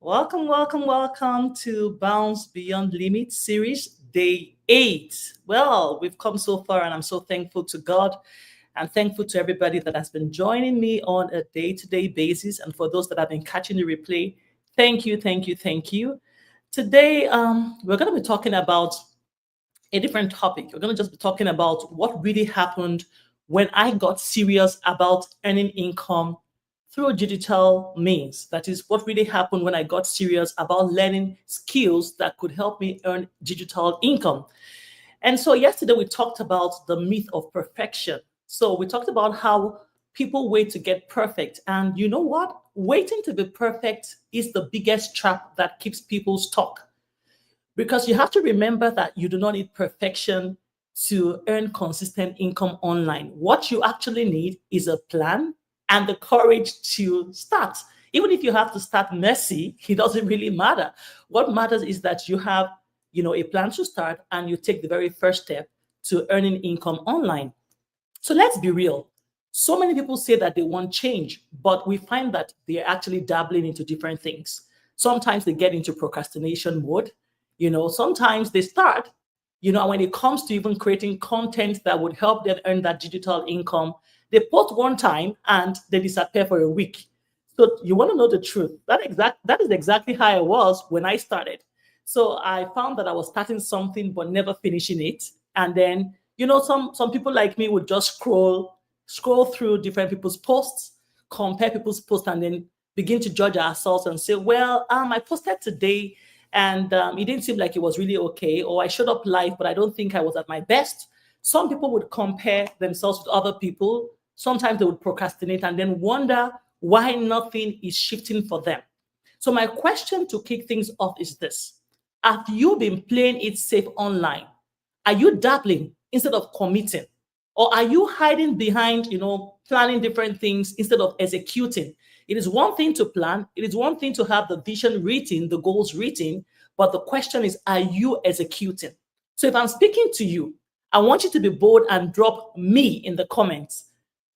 Welcome, welcome, welcome to Bounce Beyond Limits series, day 8. Well, we've come so far, and I'm so thankful to God and thankful to everybody that has been joining me on a day to day basis. And for those that have been catching the replay, thank you, thank you, thank you. Today, we're going to be talking about a different topic. We're going to just be talking about what really happened when I got serious about earning income through digital means. That is what really happened when I got serious about learning skills that could help me earn digital income. And so yesterday we talked about the myth of perfection. So we talked about how people wait to get perfect. And you know what? Waiting to be perfect is the biggest trap that keeps people stuck. Because you have to remember that you do not need perfection to earn consistent income online. What you actually need is a plan and the courage to start. Even if you have to start messy, it doesn't really matter. What matters is that you have, a plan to start and you take the very first step to earning income online. So let's be real. So many people say that they want change, but we find that they're actually dabbling into different things. Sometimes they get into procrastination mode. Sometimes they start, when it comes to even creating content that would help them earn that digital income, they post one time and they disappear for a week. So you want to know the truth. That is exactly how I was when I started. So I found that I was starting something but never finishing it. And then, some people like me would just scroll through different people's posts, compare people's posts, and then begin to judge ourselves and say, well, I posted today and it didn't seem like it was really okay, or I showed up live, but I don't think I was at my best. Some people would compare themselves with other people. Sometimes they would procrastinate and then wonder why nothing is shifting for them. So my question to kick things off is this. Have you been playing it safe online? Are you dabbling instead of committing? Or are you hiding behind, planning different things instead of executing? It is one thing to plan. It is one thing to have the vision written, the goals written. But the question is, are you executing? So if I'm speaking to you, I want you to be bold and drop me in the comments.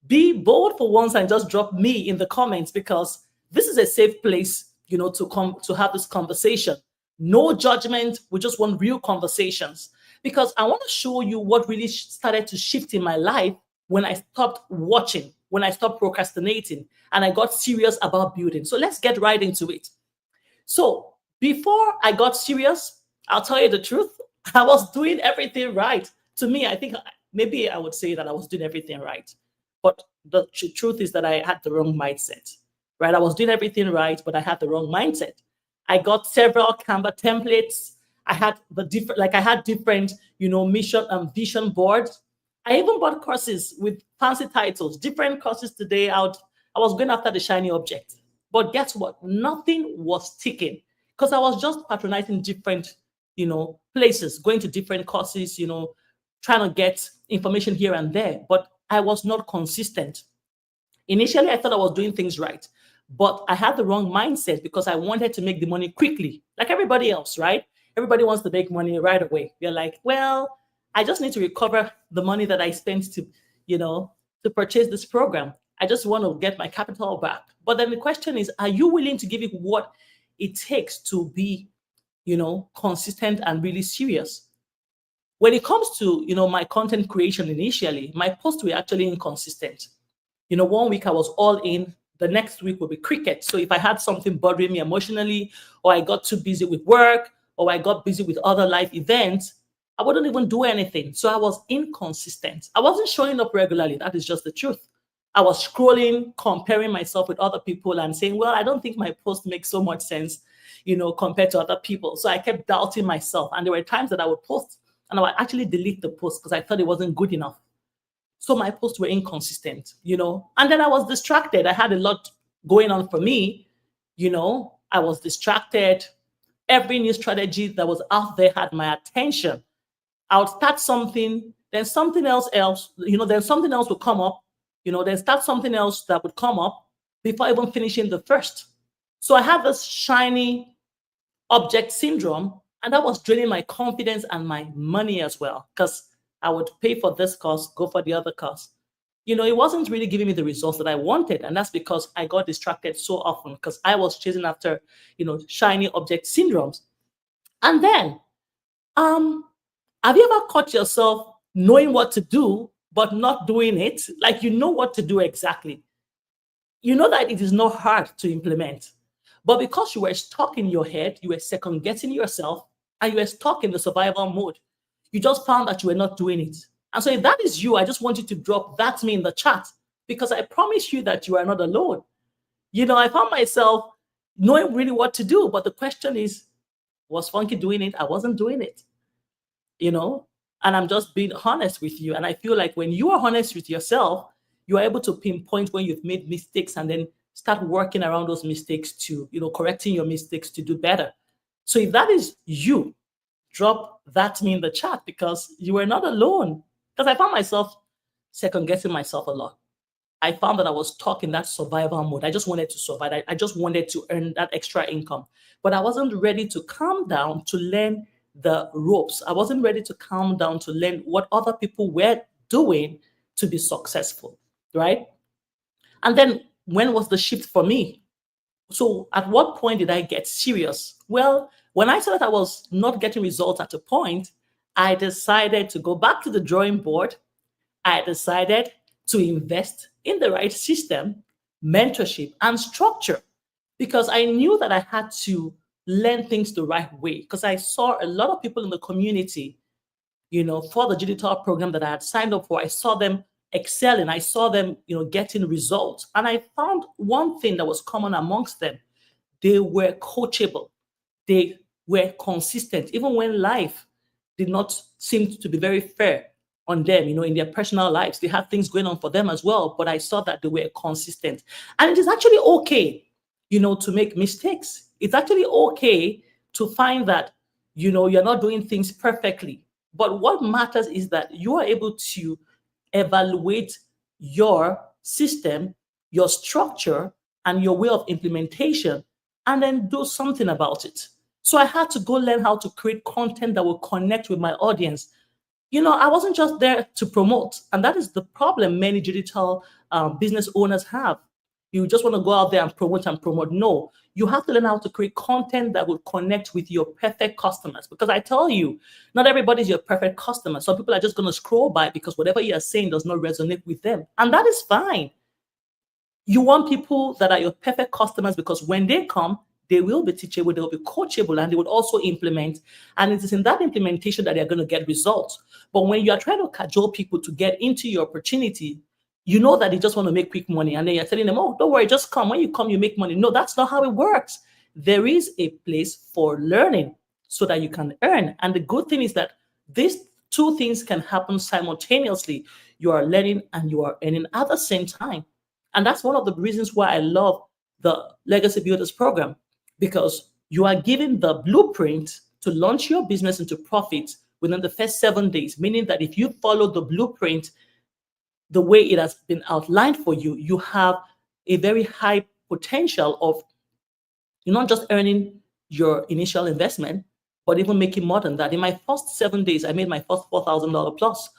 Be bold for once and just drop me in the comments, because this is a safe place, to come to have this conversation. No judgment. We just want real conversations, because I want to show you what really started to shift in my life when I stopped watching, when I stopped procrastinating, and I got serious about building. So let's get right into it. So before I got serious, I'll tell you the truth, I was doing everything right. To me, I think maybe I would say that I was doing everything right. But the truth is that I had the wrong mindset, right? I was doing everything right, but I had the wrong mindset. I got several Canva templates. I had different, mission and vision boards. I even bought courses with fancy titles, different courses today out. I was going after the shiny object. But guess what? Nothing was sticking because I was just patronizing different, places, going to different courses, trying to get information here and there. But I was not consistent. Initially, I thought I was doing things right, but I had the wrong mindset because I wanted to make the money quickly, like everybody else, right? Everybody wants to make money right away. They're like, well, I just need to recover the money that I spent to purchase this program. I just want to get my capital back. But then the question is, are you willing to give it what it takes to be, consistent and really serious? When it comes to, my content creation initially, my posts were actually inconsistent. One week I was all in, the next week will be cricket. So if I had something bothering me emotionally, or I got too busy with work, or I got busy with other life events, I wouldn't even do anything. So I was inconsistent. I wasn't showing up regularly. That is just the truth. I was scrolling, comparing myself with other people and saying, well, I don't think my post makes so much sense, compared to other people. So I kept doubting myself. And there were times that I would post and I would actually delete the post because I thought it wasn't good enough. So my posts were inconsistent, and then I was distracted. I had a lot going on for me. I was distracted. Every new strategy that was out there had my attention. I would start something, then something else, then something else would come up, then start something else that would come up before even finishing the first. So I had this shiny object syndrome, and that was draining my confidence and my money as well, because I would pay for this course, go for the other course. it wasn't really giving me the results that I wanted. And that's because I got distracted so often because I was chasing after, shiny object syndromes. And then, um, have you ever caught yourself knowing what to do, but not doing it? Like, you know what to do exactly. You know that it is not hard to implement. But because you were stuck in your head, you were second guessing yourself, and you were stuck in the survival mode, you just found that you were not doing it. And so, if that is you, I just want you to drop that me in the chat because I promise you that you are not alone. I found myself knowing really what to do, but the question is, was Funky doing it? I wasn't doing it, you know? And I'm just being honest with you. And I feel like when you are honest with yourself, you are able to pinpoint when you've made mistakes and then start working around those mistakes to, correcting your mistakes to do better. So if that is you, drop that me in the chat because you were not alone. Because I found myself second guessing myself a lot. I found that I was stuck in that survival mode. I just wanted to survive. I just wanted to earn that extra income. But I wasn't ready to calm down to learn the ropes. I wasn't ready to calm down to learn what other people were doing to be successful, right? And then when was the shift for me? So at what point did I get serious? Well, when I saw that I was not getting results at a point, I decided to go back to the drawing board. I decided to invest in the right system, mentorship, and structure because I knew that I had to learn things the right way because I saw a lot of people in the community, for the digital program that I had signed up for. I saw them excelling. I saw them, getting results. And I found one thing that was common amongst them. They were coachable. They were consistent, even when life did not seem to be very fair on them, in their personal lives. They had things going on for them as well, but I saw that they were consistent. And it is actually okay, to make mistakes. It's actually okay to find that, you're not doing things perfectly. But what matters is that you are able to evaluate your system, your structure, and your way of implementation, and then do something about it. So I had to go learn how to create content that will connect with my audience. I wasn't just there to promote. And that is the problem many digital business owners have. You just want to go out there and promote and promote. No, you have to learn how to create content that will connect with your perfect customers. Because I tell you, not everybody is your perfect customer. Some people are just going to scroll by because whatever you are saying does not resonate with them. And that is fine. You want people that are your perfect customers because when they come, they will be teachable, they will be coachable, and they will also implement. And it is in that implementation that they're going to get results. But when you are trying to cajole people to get into your opportunity, you know that they just want to make quick money. And then you're telling them, oh, don't worry, just come. When you come, you make money. No, that's not how it works. There is a place for learning so that you can earn. And the good thing is that these two things can happen simultaneously. You are learning and you are earning at the same time. And that's one of the reasons why I love the Legacy Builders program, because you are given the blueprint to launch your business into profit within the first 7 days, meaning that if you follow the blueprint the way it has been outlined for you, you have a very high potential of you're not just earning your initial investment, but even making more than that. In my first 7 days, I made my first $4,000 plus.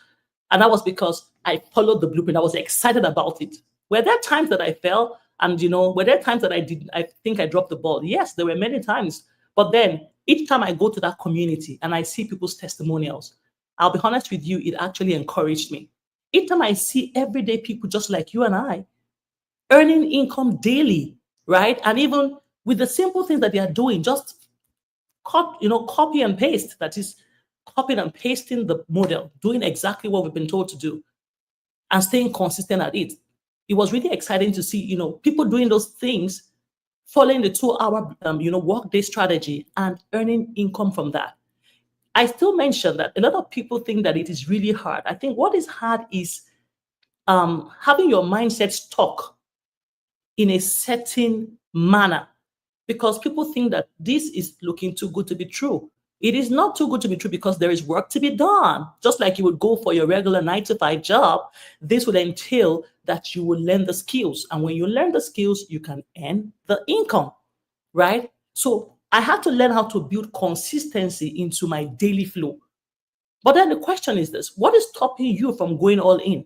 And that was because I followed the blueprint. I was excited about it. Were there times that I fell? And, were there times that I think I dropped the ball? Yes, there were many times. But then each time I go to that community and I see people's testimonials, I'll be honest with you, it actually encouraged me. Each time I see everyday people just like you and I earning income daily, right? And even with the simple things that they are doing, just copy and paste. That is copying and pasting the model, doing exactly what we've been told to do and staying consistent at it. It was really exciting to see, people doing those things, following the 2-hour, workday strategy and earning income from that. I still mention that a lot of people think that it is really hard. I think what is hard is having your mindset stuck in a certain manner because people think that this is looking too good to be true. It is not too good to be true because there is work to be done. Just like you would go for your regular 9-to-5 job, this would entail that you will learn the skills. And when you learn the skills, you can earn the income, right? So I had to learn how to build consistency into my daily flow. But then the question is this: what is stopping you from going all in?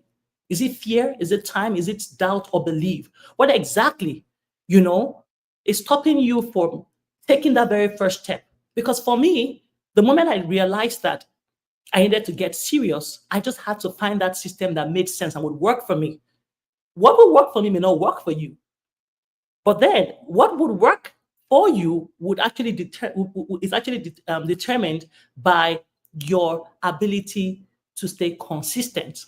Is it fear? Is it time? Is it doubt or belief? What exactly, you know, is stopping you from taking that very first step? Because for me, the moment I realized that I needed to get serious, I just had to find that system that made sense and would work for me. What will work for me may not work for you. But then what would work for you would actually is actually determined by your ability to stay consistent.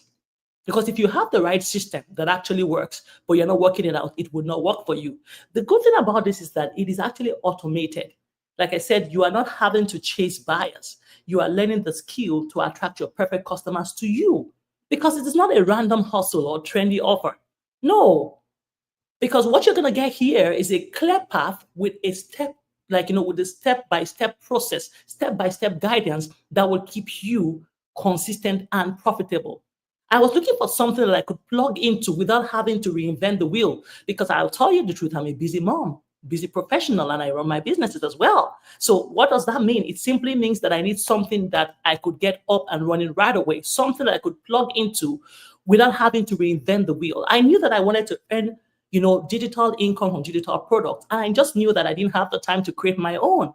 Because if you have the right system that actually works, but you're not working it out, it would not work for you. The good thing about this is that it is actually automated. Like I said, you are not having to chase buyers. You are learning the skill to attract your perfect customers to you because it is not a random hustle or trendy offer. No, because what you're going to get here is a clear path with a step, like, with a step by step process, step by step guidance that will keep you consistent and profitable. I was looking for something that I could plug into without having to reinvent the wheel because I'll tell you the truth, I'm a busy mom, busy professional, and I run my businesses as well. So, what does that mean? It simply means that I need something that I could get up and running right away, something that I could plug into without having to reinvent the wheel. I knew that I wanted to earn digital income from digital products. And I just knew that I didn't have the time to create my own.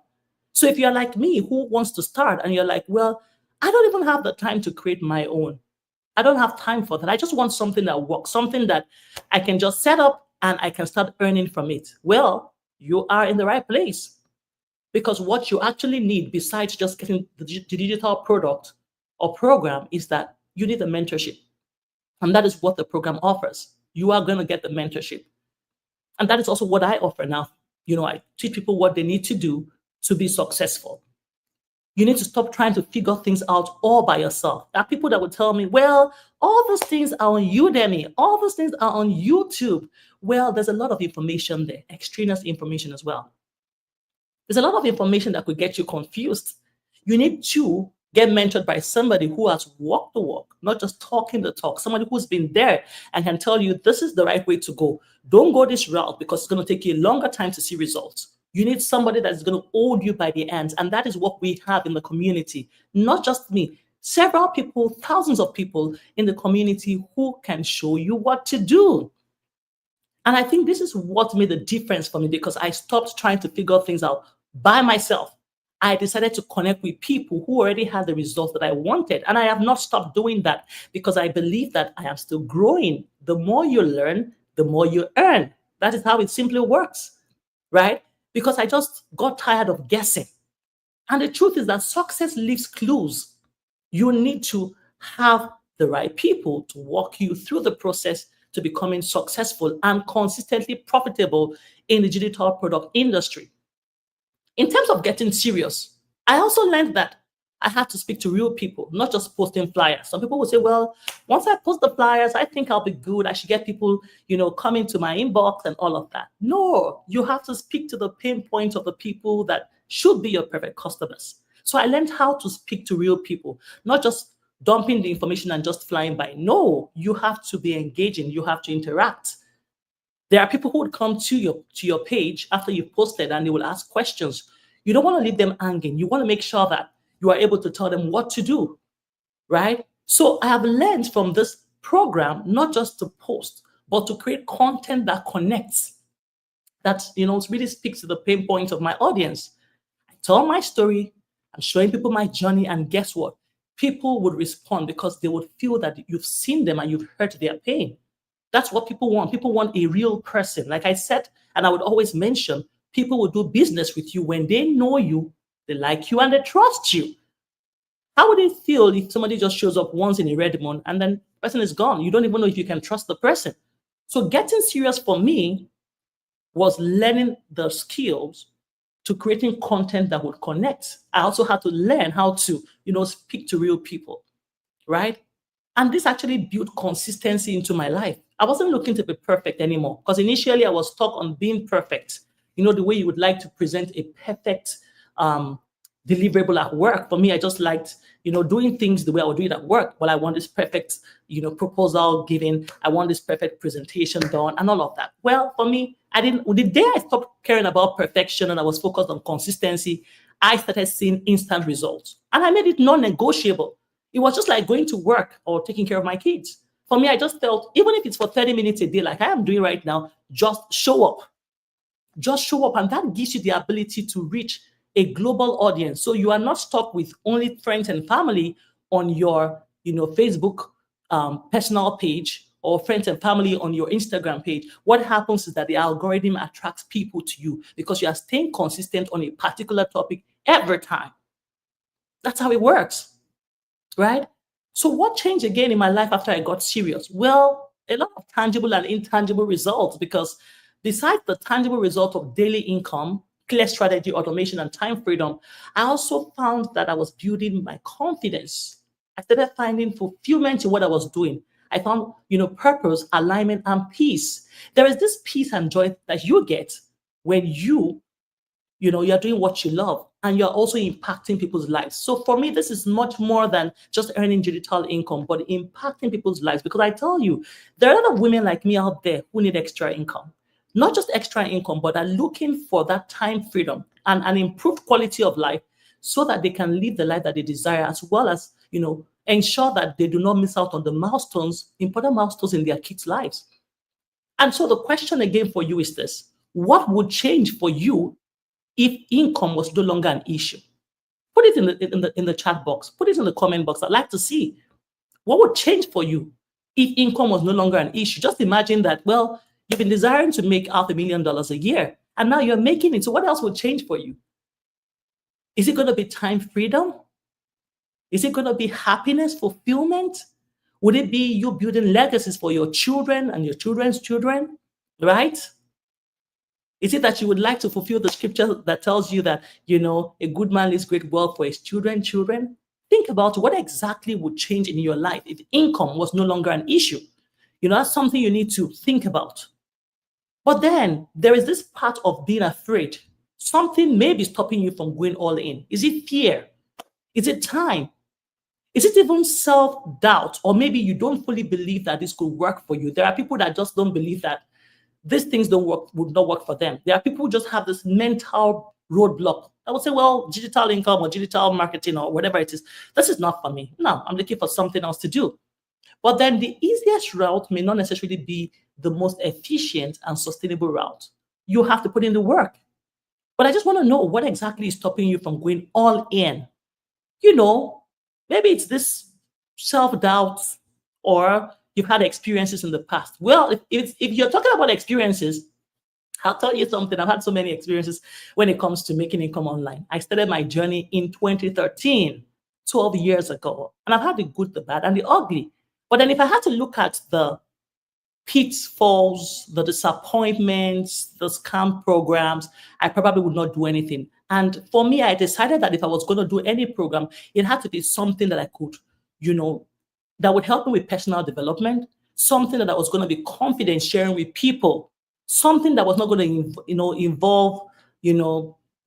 So if you're like me who wants to start and you're like, well, I don't even have the time to create my own. I don't have time for that. I just want something that works, something that I can just set up and I can start earning from it. Well, you are in the right place because what you actually need besides just getting the digital product or program is that you need a mentorship. And that is what the program offers. You are going to get the mentorship. And that is also what I offer now. I teach people what they need to do to be successful. You need to stop trying to figure things out all by yourself. There are people that will tell me, well, all those things are on Udemy, all those things are on YouTube. Well, there's a lot of information there, extraneous information as well. There's a lot of information that could get you confused. You need to get mentored by somebody who has walked the walk, not just talking the talk, somebody who's been there and can tell you this is the right way to go. Don't go this route because it's going to take you a longer time to see results. You need somebody that's going to hold you by the hands. And that is what we have in the community. Not just me, several people, thousands of people in the community who can show you what to do. And I think this is what made the difference for me because I stopped trying to figure things out by myself. I decided to connect with people who already had the results that I wanted. And I have not stopped doing that because I believe that I am still growing. The more you learn, the more you earn. That is how it simply works, right? Because I just got tired of guessing. And the truth is that success leaves clues. You need to have the right people to walk you through the process to becoming successful and consistently profitable in the digital product industry. In terms of getting serious, I also learned that I had to speak to real people, not just posting flyers. Some people will say, well, once I post the flyers, I think I'll be good. I should get people, coming to my inbox and all of that. No, you have to speak to the pain points of the people that should be your perfect customers. So I learned how to speak to real people, not just dumping the information and just flying by. No, you have to be engaging. You have to interact. There are people who would come to your page after you've posted and they will ask questions. You don't want to leave them hanging. You want to make sure that you are able to tell them what to do, right? So I have learned from this program, not just to post, but to create content that connects, that, really speaks to the pain points of my audience. I tell my story, I'm showing people my journey, and guess what? People would respond because they would feel that you've seen them and you've heard their pain. That's what people want. People want a real person. Like I said, and I would always mention, people will do business with you when they know you, they like you, and they trust you. How would it feel if somebody just shows up once in a red moon and then the person is gone? You don't even know if you can trust the person. So getting serious for me was learning the skills to creating content that would connect. I also had to learn how to, speak to real people, right? And this actually built consistency into my life. I wasn't looking to be perfect anymore because initially I was stuck on being perfect. The way you would like to present a perfect deliverable at work. For me, I just liked, doing things the way I would do it at work. Well, I want this perfect, proposal given. I want this perfect presentation done and all of that. Well, for me, the day I stopped caring about perfection and I was focused on consistency, I started seeing instant results. And I made it non-negotiable. It was just like going to work or taking care of my kids. For me, I just felt, even if it's for 30 minutes a day, like I am doing right now, just show up. Just show up, and that gives you the ability to reach a global audience. So you are not stuck with only friends and family on your, Facebook personal page, or friends and family on your Instagram page. What happens is that the algorithm attracts people to you because you are staying consistent on a particular topic every time. That's how it works, right? So what changed again in my life after I got serious? Well, a lot of tangible and intangible results, because besides the tangible result of daily income, clear strategy, automation, and time freedom, I also found that I was building my confidence. I started finding fulfillment in what I was doing. I found, purpose, alignment, and peace. There is this peace and joy that you get when you're doing what you love, and you're also impacting people's lives. So for me, this is much more than just earning digital income, but impacting people's lives. Because I tell you, there are a lot of women like me out there who need extra income. Not just extra income, but are looking for that time freedom and an improved quality of life, so that they can live the life that they desire, as well as, ensure that they do not miss out on the important milestones in their kids' lives. And so the question again for you is this: what would change for you if income was no longer an issue? Put it in the chat box. Put it in the comment box. I'd like to see what would change for you if income was no longer an issue. Just imagine that, well, you've been desiring to make $500,000 a year, and now you're making it. So what else would change for you? Is it going to be time freedom? Is it going to be happiness, fulfillment? Would it be you building legacies for your children and your children's children, right? Is it that you would like to fulfill the scripture that tells you that, a good man leaves great wealth for his children? Think about what exactly would change in your life if income was no longer an issue. That's something you need to think about. But then there is this part of being afraid. Something may be stopping you from going all in. Is it fear? Is it time? Is it even self-doubt? Or maybe you don't fully believe that this could work for you. There are people that just don't believe that these things would not work for them. There are people who just have this mental roadblock. I would say, well, digital income or digital marketing or whatever it is, this is not for me. No, I'm looking for something else to do. But then the easiest route may not necessarily be the most efficient and sustainable route. You have to put in the work. But I just want to know what exactly is stopping you from going all in. Maybe it's this self-doubt, or you've had experiences in the past. Well, if you're talking about experiences, I'll tell you something. I've had so many experiences when it comes to making income online. I started my journey in 2013, 12 years ago, and I've had the good, the bad, and the ugly. But then if I had to look at the pitfalls, the disappointments, the scam programs, I probably would not do anything. And for me, I decided that if I was going to do any program, it had to be something that I could, that would help me with personal development, something that I was going to be confident sharing with people, something that was not going to, involve,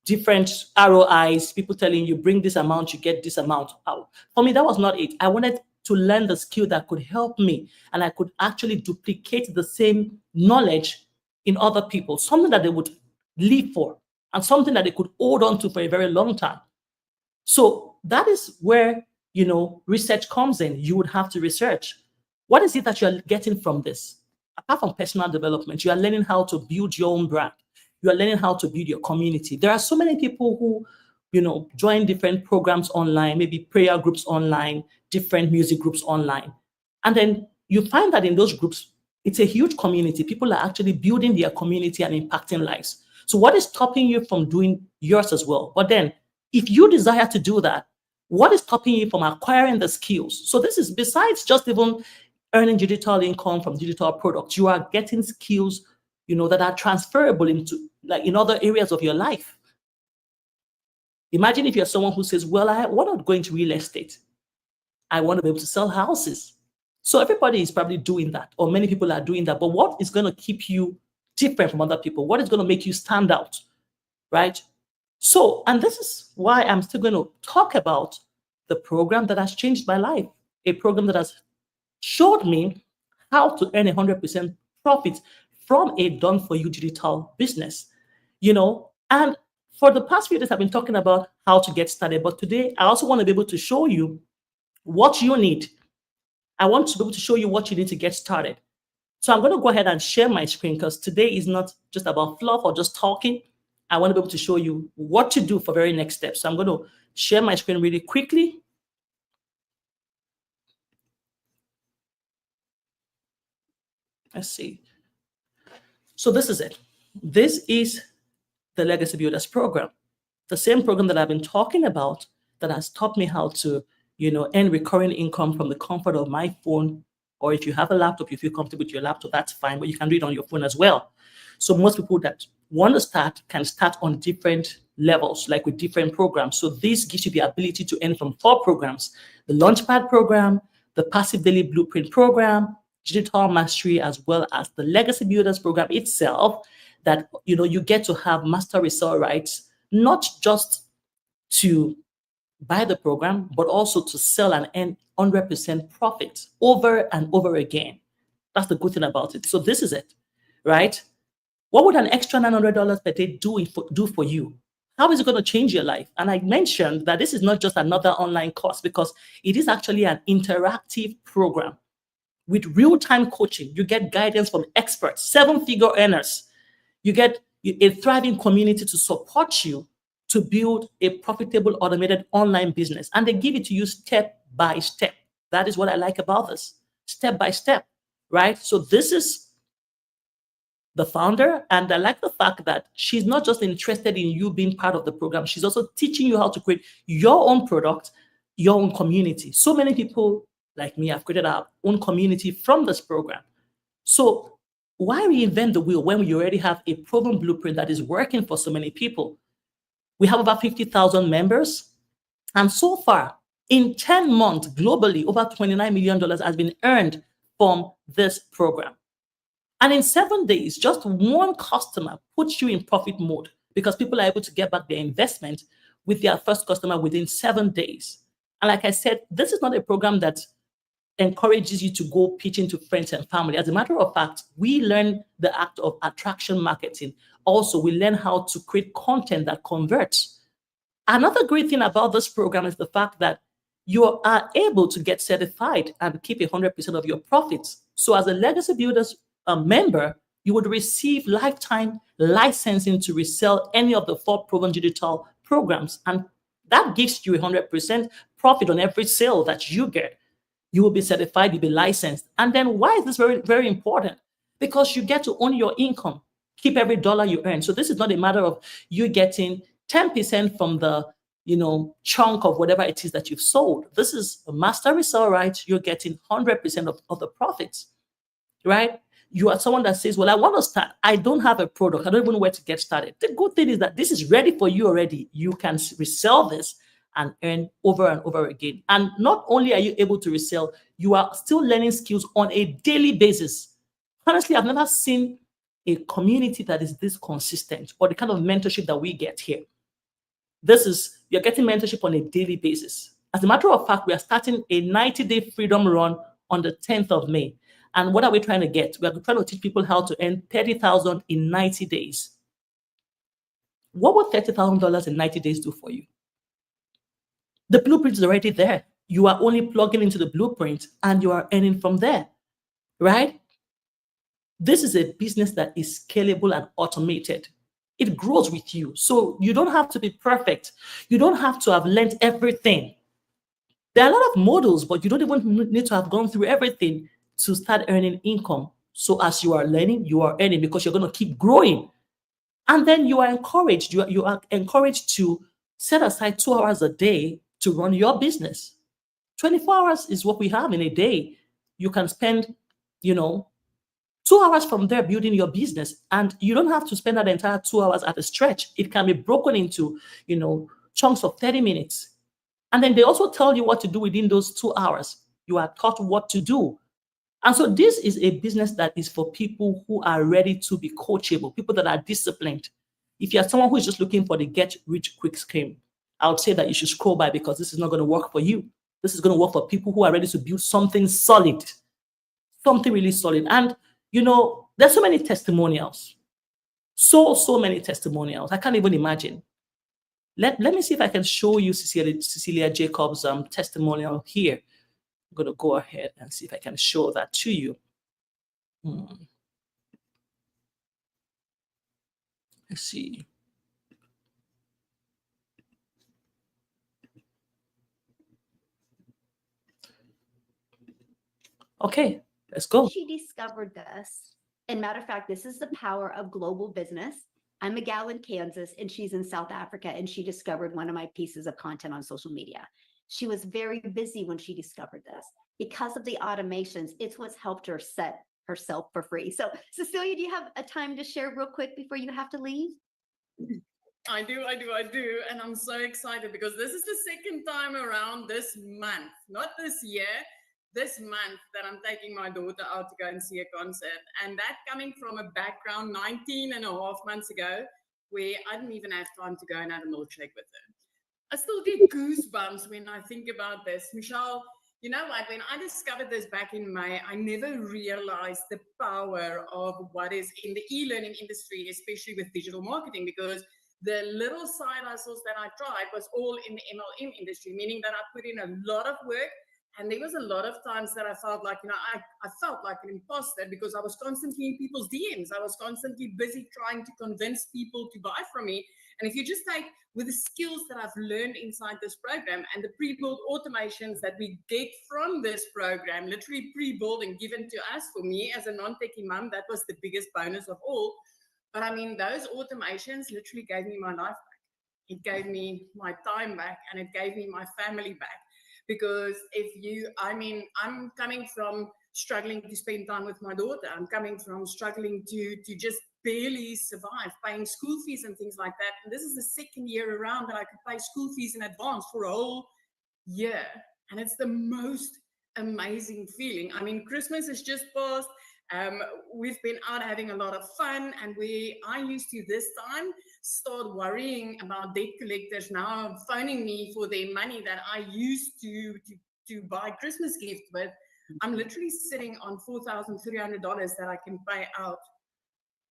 different ROIs, people telling you, bring this amount, you get this amount out. For me, that was not it. I wanted to learn the skill that could help me, and I could actually duplicate the same knowledge in other people, something that they would live for, and something that they could hold on to for a very long time. So that is where, research comes in. You would have to research. What is it that you're getting from this? Apart from personal development, you are learning how to build your own brand. You are learning how to build your community. There are so many people who, join different programs online, maybe prayer groups online, different music groups online. And then you find that in those groups, it's a huge community. People are actually building their community and impacting lives. So what is stopping you from doing yours as well? But then if you desire to do that, what is stopping you from acquiring the skills? So this is besides just even earning digital income from digital products, you are getting skills, that are transferable into in other areas of your life. Imagine if you're someone who says, well, I want to go into real estate. I want to be able to sell houses. So everybody is probably doing that, or many people are doing that. But what is going to keep you different from other people? What is going to make you stand out, right? So, and this is why I'm still going to talk about the program that has changed my life, a program that has showed me how to earn 100% profit from a done-for-you digital business, and for the past few days, I've been talking about how to get started. But today, I also want to be able to show you what you need I want to be able to show you what you need to get started. So I'm going to go ahead and share my screen because today is not just about fluff or just talking. I want to be able to show you what to do for very next steps. So I'm going to share my screen really quickly. Let's see. So this is it. This is the Legacy Builders program, the same program that I've been talking about that has taught me how to, earn recurring income from the comfort of my phone. Or if you have a laptop, you feel comfortable with your laptop, that's fine, but you can do it on your phone as well. So most people that want to start can start on different levels, like with different programs. So this gives you the ability to earn from 4 programs: the Launchpad program, the Passive Daily Blueprint program, Digital Mastery, as well as the Legacy Builders program itself, that you get to have master resale rights, not just to buy the program, but also to sell and earn 100% profit over and over again. That's the good thing about it. So this is it, right? What would an extra $900 per day do for you? How is it going to change your life? And I mentioned that this is not just another online course, because it is actually an interactive program with real-time coaching. You get guidance from experts, 7-figure earners. You get a thriving community to support you to build a profitable automated online business. And they give it to you step by step. That is what I like about this. Step by step, right? So this is the founder, and I like the fact that she's not just interested in you being part of the program, she's also teaching you how to create your own product, your own community. So many people like me have created our own community from this program. So why reinvent the wheel when we already have a proven blueprint that is working for so many people? We have about 50,000 members. And so far, in 10 months globally, over $29 million has been earned from this program. And in 7 days, just one customer puts you in profit mode, because people are able to get back their investment with their first customer within 7 days. And like I said, this is not a program that encourages you to go pitching to friends and family. As a matter of fact, we learn the act of attraction marketing. Also, we learn how to create content that converts. Another great thing about this program is the fact that you are able to get certified and keep 100% of your profits. So as a Legacy Builders member, you would receive lifetime licensing to resell any of the 4 proven digital programs. And that gives you 100% profit on every sale that you get. You will be certified, you'll be licensed. And then why is this very, very important? Because you get to own your income, keep every dollar you earn. So this is not a matter of you getting 10% from the chunk of whatever it is that you've sold. This is a master resale right. You're getting 100% of the profits, right? You are someone that says, well, I want to start. I don't have a product. I don't even know where to get started. The good thing is that this is ready for you already. You can resell this and earn over and over again. And not only are you able to resell, you are still learning skills on a daily basis. Honestly, I've never seen a community that is this consistent, or the kind of mentorship that we get here. You're getting mentorship on a daily basis. As a matter of fact, we are starting a 90-day freedom run on the 10th of May. And what are we trying to get? We are trying to teach people how to earn $30,000 in 90 days. What would $30,000 in 90 days do for you? The blueprint is already there. You are only plugging into the blueprint and you are earning from there, right? This is a business that is scalable and automated. It grows with you. So you don't have to be perfect. You don't have to have learned everything. There are a lot of models, but you don't even need to have gone through everything to start earning income. So as you are learning, you are earning, because you're going to keep growing. And then you are encouraged. You are encouraged to set aside 2 hours a day to run your business. 24 hours is what we have in a day. You can spend, 2 hours from there building your business, and you don't have to spend that entire 2 hours at a stretch. It can be broken into, chunks of 30 minutes. And then they also tell you what to do within those 2 hours. You are taught what to do. And so this is a business that is for people who are ready to be coachable, people that are disciplined. If you're someone who is just looking for the get rich quick scheme, I would say that you should scroll by, because this is not going to work for you. This is going to work for people who are ready to build something solid, something really solid. And, there's so many testimonials, so many testimonials. I can't even imagine. Let me see if I can show you Cecilia Jacobs' testimonial here. I'm going to go ahead and see if I can show that to you. Let's see. Okay, let's go. She discovered this. And matter of fact, this is the power of global business. I'm a gal in Kansas and she's in South Africa, and she discovered one of my pieces of content on social media. She was very busy when she discovered this. Because of the automations, it's what's helped her set herself for free. So, Cecilia, do you have a time to share real quick before you have to leave? I do. And I'm so excited because this is the second time around this month, not this year, this month that I'm taking my daughter out to go and see a concert. And that coming from a background 19 and a half months ago, where I didn't even have time to go and have a milkshake with her. I still get goosebumps when I think about this. Michelle, you know what? When I discovered this back in May, I never realized the power of what is in the e-learning industry, especially with digital marketing, because the little side hustles that I tried was all in the MLM industry, meaning that I put in a lot of work. And there was a lot of times that I felt like, I felt like an imposter because I was constantly in people's DMs. I was constantly busy trying to convince people to buy from me. And if you just take with the skills that I've learned inside this program and the pre-built automations that we get from this program, literally pre-built and given to us, for me as a non-techie mom, that was the biggest bonus of all. But I mean, those automations literally gave me my life back. It gave me my time back, and it gave me my family back. Because I'm coming from struggling to spend time with my daughter. I'm coming from struggling to just barely survive, paying school fees and things like that. And this is the second year around that I could pay school fees in advance for a whole year. And it's the most amazing feeling. I mean, Christmas has just passed. We've been out having a lot of fun, and I used to this time start worrying about debt collectors now phoning me for their money that I used to buy Christmas gifts with. I'm literally sitting on $4,300 that I can pay out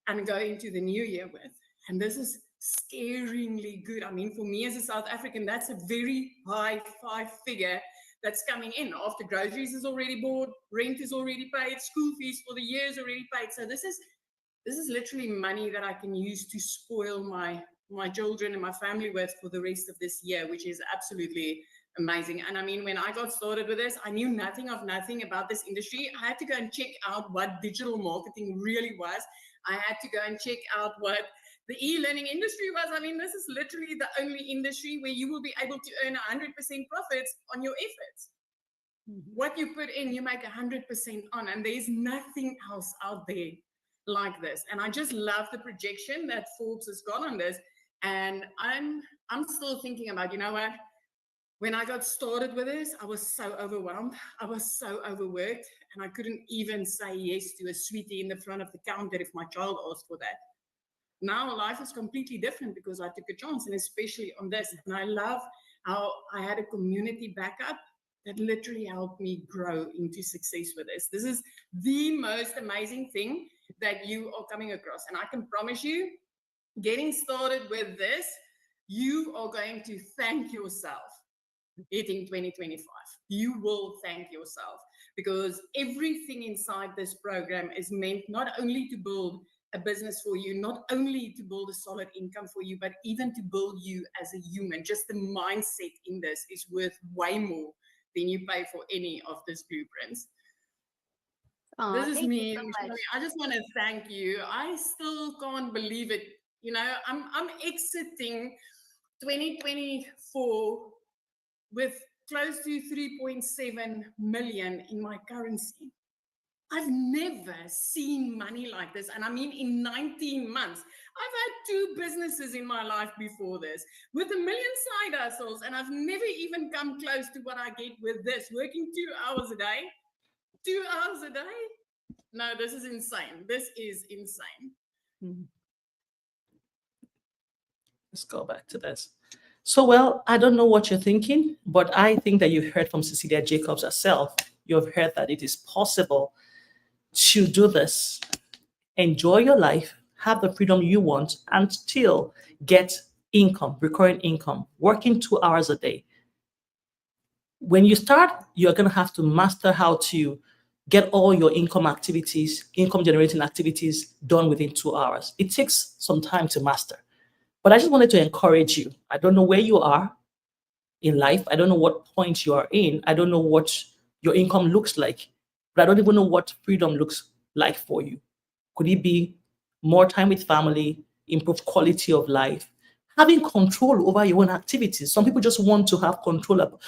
and go into the new year with. And this is scaringly good. I mean, for me as a South African, that's a very high five figure that's coming in after groceries is already bought, rent is already paid, school fees for the year is already paid. So this is literally money that I can use to spoil my children and my family with for the rest of this year, which is absolutely amazing. And I mean, when I got started with this, I knew nothing about this industry. I had to go and check out what digital marketing really was. I had to go and check out what the e-learning industry was. I mean, this is literally the only industry where you will be able to earn 100% profits on your efforts. What you put in, you make 100% on, and there's nothing else out there like this. And I just love the projection that Forbes has got on this. And I'm still thinking about, you know what? When I got started with this, I was so overwhelmed. I was so overworked, and I couldn't even say yes to a sweetie in the front of the counter if my child asked for that. Now life is completely different because I took a chance, and especially on this. And I love how I had a community backup that literally helped me grow into success with this. This is the most amazing thing that you are coming across. And I can promise you, getting started with this, you are going to thank yourself hitting 2025. You will thank yourself, because everything inside this program is meant not only to build a business for you, not only to build a solid income for you, but even to build you as a human. Just the mindset in this is worth way more than you pay for any of these blueprints. This is me. I just want to thank you. I still can't believe it. You know, I'm exiting 2024 with close to 3.7 million in my currency. I've never seen money like this. And I mean, in 19 months, I've had 2 businesses in my life before this with 1 million side hustles. And I've never even come close to what I get with this, working 2 hours a day. 2 hours a day? No, this is insane. This is insane. Let's go back to this. So, well, I don't know what you're thinking, but I think that you've heard from Cecilia Jacobs herself. You've heard that it is possible to do this, enjoy your life, have the freedom you want, and still get income, recurring income, working 2 hours a day. when you start, you're going to have to master how to get all your income generating activities done within 2 hours. It takes some time to master. But I just wanted to encourage you. I don't know where you are in life. I don't know what point you are in. I don't know what your income looks like, but I don't even know what freedom looks like for you. Could it be more time with family, improved quality of life, having control over your own activities? Some people just want to have control of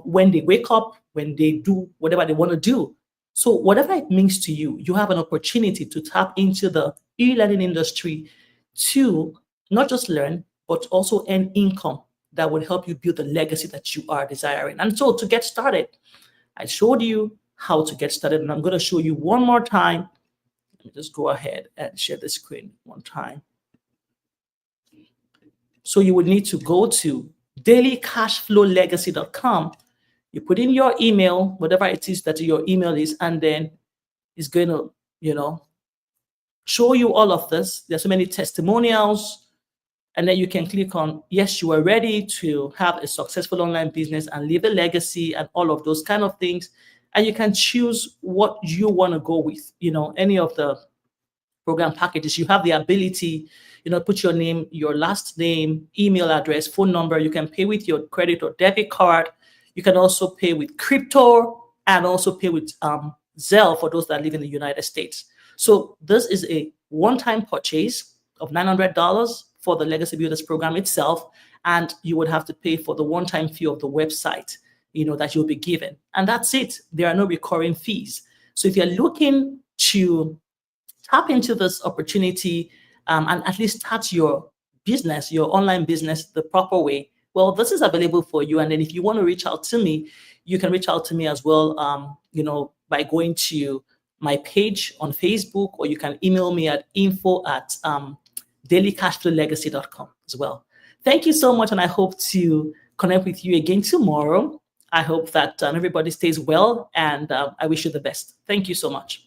when they wake up, when they do whatever they want to do. So, whatever it means to you, you have an opportunity to tap into the e learning industry to not just learn, but also earn income that will help you build the legacy that you are desiring. And so, to get started, I showed you how to get started, and I'm going to show you one more time. Let me just go ahead and share the screen one time. So you would need to go to dailycashflowlegacy.com. You put in your email, whatever it is that your email is, and then it's going to, show you all of this. There's so many testimonials, and then you can click on, yes, you are ready to have a successful online business and leave a legacy and all of those kind of things. And you can choose what you want to go with, any of the program packages. You have the ability, put your name, your last name, email address, phone number. You can pay with your credit or debit card. You can also pay with crypto and also pay with Zelle for those that live in the United States. So this is a one-time purchase of $900 for the Legacy Builders program itself, and you would have to pay for the one-time fee of the website, that you'll be given. And that's it. There are no recurring fees. So if you're looking to tap into this opportunity and at least start your business, your online business, the proper way, well, this is available for you. And then if you want to reach out to me, you can reach out to me as well, by going to my page on Facebook, or you can email me at info@dailycashflowlegacy.com as well. Thank you so much, and I hope to connect with you again tomorrow. I hope that everybody stays well, and I wish you the best. Thank you so much.